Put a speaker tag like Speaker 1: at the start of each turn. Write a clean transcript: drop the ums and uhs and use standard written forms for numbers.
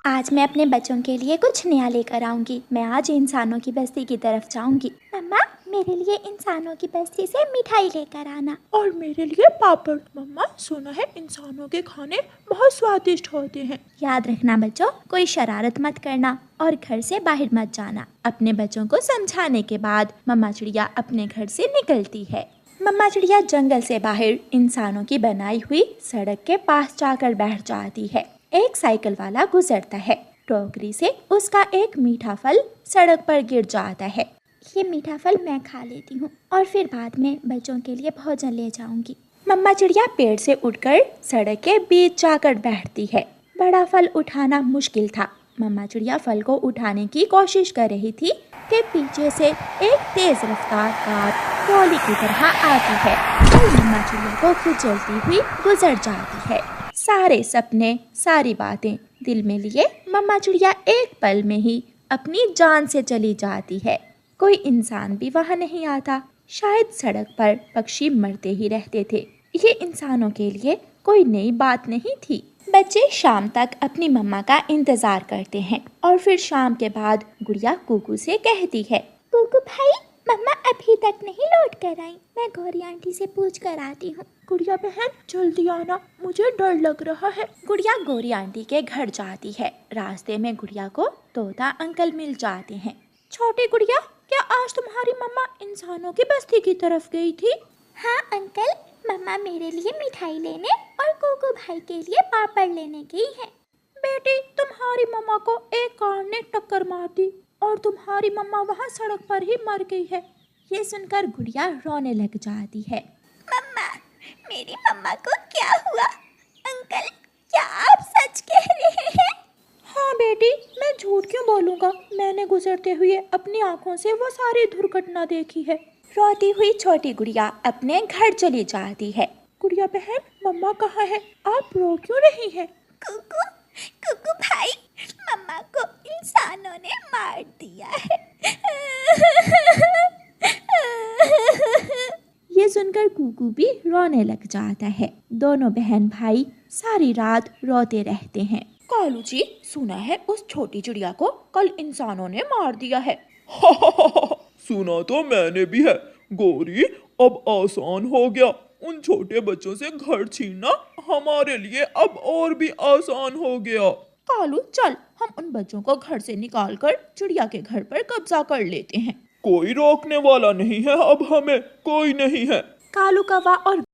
Speaker 1: आज मैं अपने बच्चों के लिए कुछ नया लेकर आऊंगी। मैं आज इंसानों की बस्ती की तरफ जाऊंगी। मम्मा, मेरे लिए इंसानों की बस्ती से मिठाई लेकर आना।
Speaker 2: और मेरे लिए पापड़। मम्मा, सुना है इंसानों के खाने बहुत स्वादिष्ट होते हैं।
Speaker 1: याद रखना बच्चों, कोई शरारत मत करना और घर से बाहर मत जाना। अपने बच्चों को समझाने के बाद मम्मा चिड़िया अपने घर से निकलती है। मम्मा चिड़िया जंगल से बाहर इंसानों की बनाई हुई सड़क के पास जाकर बैठ जाती है। एक साइकिल वाला गुजरता है। टोकरी से उसका एक मीठा फल सड़क पर गिर जाता है। ये मीठा फल मैं खा लेती हूँ और फिर बाद में बच्चों के लिए भोजन ले जाऊंगी। मम्मा चिड़िया पेड़ से उड़कर सड़क के बीच जाकर बैठती है। बड़ा फल उठाना मुश्किल था। मम्मा चिड़िया फल को उठाने की कोशिश कर रही थी कि पीछे से एक तेज रफ्तार कार गोली की तरह आती है और मम्मा चिड़िया को कुचलती हुई गुजर जाती है। सारे सपने, सारी बातें दिल में लिए मम्मा चिड़िया एक पल में ही अपनी जान से चली जाती है। कोई इंसान भी वहाँ नहीं आता। शायद सड़क पर पक्षी मरते ही रहते थे। ये इंसानों के लिए कोई नई बात नहीं थी। बच्चे शाम तक अपनी मम्मा का इंतजार करते हैं और फिर शाम के बाद गुड़िया कुकू से कहती है, कुकू भाई, मम्मा अभी तक नहीं लौट कर आई। मैं गौरी आंटी से पूछ कर आती हूँ।
Speaker 2: गुड़िया बहन, जल्दी आना, मुझे डर लग रहा है।
Speaker 1: गुड़िया गौरी आंटी के घर जाती है। रास्ते में गुड़िया को तोता अंकल मिल जाते हैं।
Speaker 2: छोटी गुड़िया, क्या आज तुम्हारी मम्मा इंसानों की बस्ती की तरफ गई थी?
Speaker 1: हाँ अंकल, मम्मा मेरे लिए मिठाई लेने और कुकू भाई के लिए पापड़ लेने गई है।
Speaker 2: बेटी, तुम्हारी मम्मा को एक कार ने टक्कर मार दी और तुम्हारी मम्मा वहाँ सड़क पर ही मर गई है।
Speaker 1: ये सुनकर गुड़िया रोने लग जाती है। मम्मा, मेरी मम्मा को क्या हुआ? अंकल, क्या आप सच कह रहे हैं?
Speaker 2: हाँ बेटी, मैं झूठ क्यों बोलूँगा। मैंने गुजरते हुए अपनी आंखों से वो सारी दुर्घटना देखी है।
Speaker 1: रोती हुई छोटी गुड़िया अपने घर चली जाती है।
Speaker 2: गुड़िया बहन, मम्मा कहाँ है? आप रो क्यों रही हैं?
Speaker 1: कुकू, कुकू भाई, मम्मा को इंसानों ने मार दिया है। ये सुनकर कुकू भी रोने लग जाता है। दोनों बहन भाई सारी रात रोते रहते हैं।
Speaker 2: कालू जी, सुना है उस छोटी चिड़िया को कल इंसानों ने मार दिया है।
Speaker 3: सुना तो मैंने भी है। गौरी, अब आसान हो गया। उन छोटे बच्चों से घर छीनना हमारे लिए अब और भी आसान हो गया।
Speaker 2: कालू, चल हम उन बच्चों को घर से निकालकर चिड़िया के घर पर कब्जा कर लेते हैं।
Speaker 3: कोई रोकने वाला नहीं है, अब हमें कोई नहीं है।
Speaker 1: कालू कौवा और